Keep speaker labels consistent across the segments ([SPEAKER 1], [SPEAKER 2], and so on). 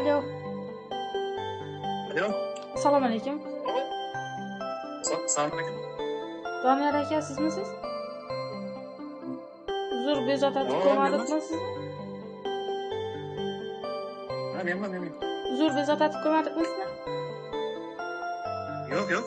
[SPEAKER 1] Alo.
[SPEAKER 2] Alo.
[SPEAKER 1] Assalomu alaykum.
[SPEAKER 2] Assalomu alaykum.
[SPEAKER 1] Doniyor aka, sizmisiz? Uzr, bezovta ko'madikmi sizni?
[SPEAKER 2] Ha, menman.
[SPEAKER 1] Uzr, bezovta ko'madikmi sizni?
[SPEAKER 2] Yo'q.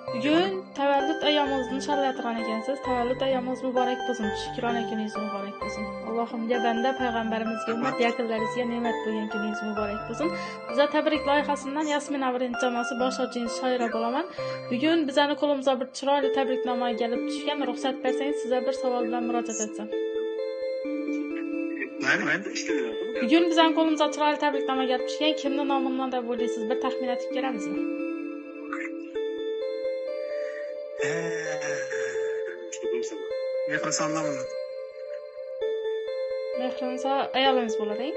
[SPEAKER 1] Bugun tavallud ayyomingizni nishonlayotgan ekansiz. Tavallud ayyomingiz muborak bo'lsin. Shukrona kuningiz muborak bo'lsin. Allohimga banda, payg'ambarimizga ummat, yaqinlaringizga ne'mat bo'lgan kuningiz muborak bo'lsin. Biza tabrik loyihasidan Yasmin Abrint jamoasi bosh ochuvchi shoira bo'laman. Bugun bizani qo'limizga bir chiroyli tabriknoma kelib tushgan. Ruxsat bersangiz, sizga bir savol bilan murojaat etsam.
[SPEAKER 2] Mayli, ishlayman.
[SPEAKER 1] Bugun bizani qo'limizga chiroyli tabriknoma kelib tushgan. Kimni nomidan deb o'ylaysiz? Bir taxmin etib ko'ramizmi? Mehrinsa ayolingiz bo'ladi.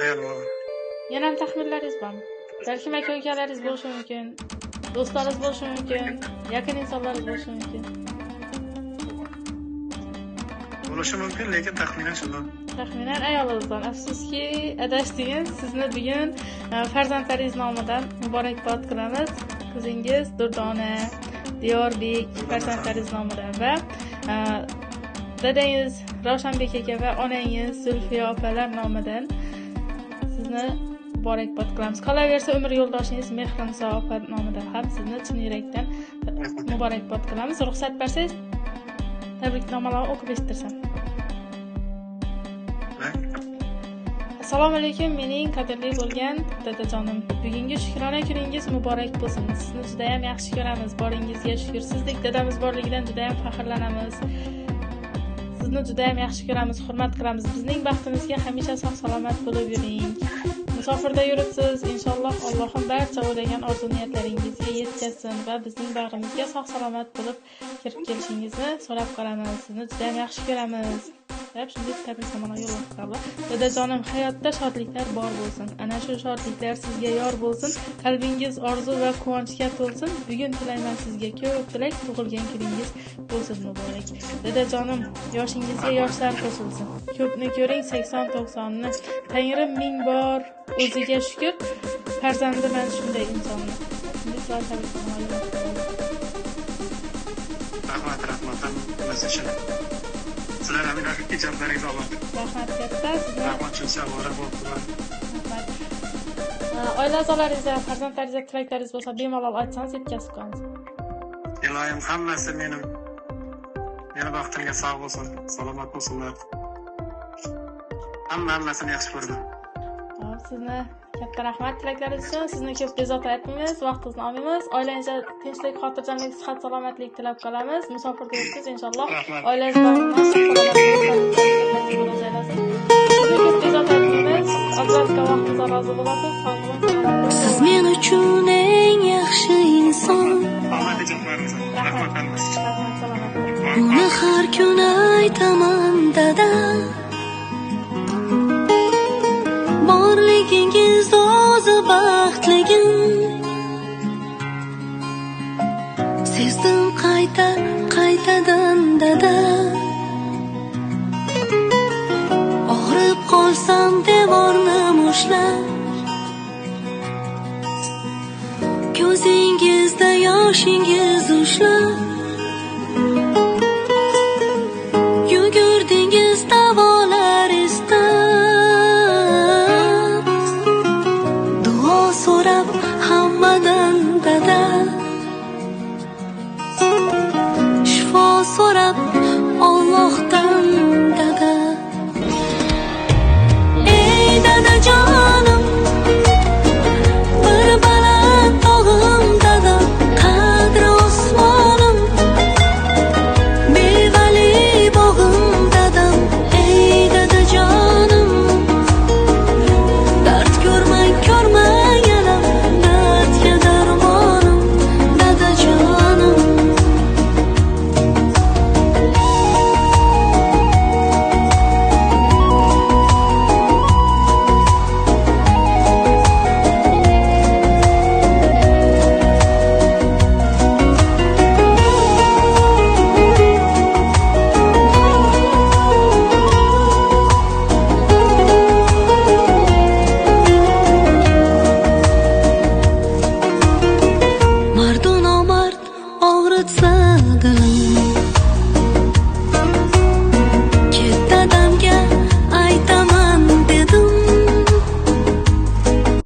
[SPEAKER 2] Ayolman.
[SPEAKER 1] Yana ham taxminlaringiz bormi? Balki aka-ukalaringiz bo'lishi mumkin, do'stlaringiz bo'lishi mumkin, yaqin insonlaringiz bo'lishi mumkin.
[SPEAKER 2] Bo'lishi mumkin, lekin taxminan shundan.
[SPEAKER 1] Taxminan ayolingizdan. Afsuski, adashdingiz. Sizni bugun farzandlaringiz nomidan muborakbod qilamiz. Qizingiz Durdona, Diyorbek farzandlaringiz nomidan va dadangiz Ravshanbek aka va onangiz Zulfiya opalar nomidan sizni muborakbod qilamiz. Qolaversa umr yo'ldoshingiz Mehriniso opa nomidan ham sizni chin yurakdan muborakbod qilamiz. Ruxsat bersangiz, tabriknomalarni o'qib eshittirsam. Assalomu alaykum, mening qadrli bo'lgan dadajonim. Bugungi shukrona kuningiz muborak bo'lsin. Sizni juda ham yaxshi ko'ramiz. Boringizga shukr. Sizdek dadamiz borligidan juda ham faxrlanamiz. Sizni juda ham yaxshi ko'ramiz, hurmat qilamiz. Bizning baxtimizga hamisha sog' salomat bo'lib yuring. Musofirda yuribsiz. Inshaalloh Allohim barcha o'ylagan orzu-niyatlaringizga yetkazsin va bizning bag'rimizga sog' salomat bo'lib kirib kelishingizni so'rab qolamiz. Sizni juda ham yaxshi ko'ramiz. deb shunday tabriknomalar yo'llab qoldi. Dadajonim, hayotda shodliklar bor bo'lsin. Ana shu shodliklar sizga yor bo'lsin. Qalbingiz orzu va quvonchga to'lsin. Bugun tilayman sizga ko'p tilak, tug'ilgan kuningiz bo'lsin muborak. Dadajonim, yoshingizga yoshlar qo'shilsin. Ko'pni ko'ring 80-90 ni. Tangrim ming bor o'ziga shukr. Farzandiman shunday insonni. Shunday chiroyli tabriknomalar yo'llab qoldi.
[SPEAKER 2] Rahmat. Sizlar ham ijoblaringizni oladi.
[SPEAKER 1] Rahmat katta.
[SPEAKER 2] Rahmat shuncha bo'libdilar.
[SPEAKER 1] Oila a'zolaringizga, farzandlaringizga tilaklaringiz bo'lsa, bemalol aytsangiz yetkazib qo'yamiz.
[SPEAKER 2] Iloyim hammasi meni baxtimga sog' bo'lsin, salomat bo'lsinlar. Hammasini yaxshi ko'raman.
[SPEAKER 1] Sizni katta rahmat tilaklaringiz uchun. Sizni ko'p bezovta etmaymiz, vaqtingizni olmaymiz. Oilangizga tinchlik, xotirjamlik, sihat, salomatlik tilab qolamiz. Musofirda yuribsiz inshaalloh. Oilangiz bilan sizni ko'p bezovta etmaymiz. Albatta vaqtingizga rozi bo'lasiz. Sog' bo'ling.
[SPEAKER 3] Siz men uchun eng yaxshi inson.
[SPEAKER 2] Rahmat hammasi.
[SPEAKER 1] Salomat bo'ling.
[SPEAKER 3] Buni har kuni aytaman dada. Borligingiz o'zi baxtligim. Sezdim qaytadan dada. Og'rib qolsam devorni mushlab, ko'zingizda yoshingiz ushlab, yugurdingiz davolar istab, duo so'rab hammadan dada, shifo so'rab Allohdan dada. Ey dadajonim, o'tsa dilim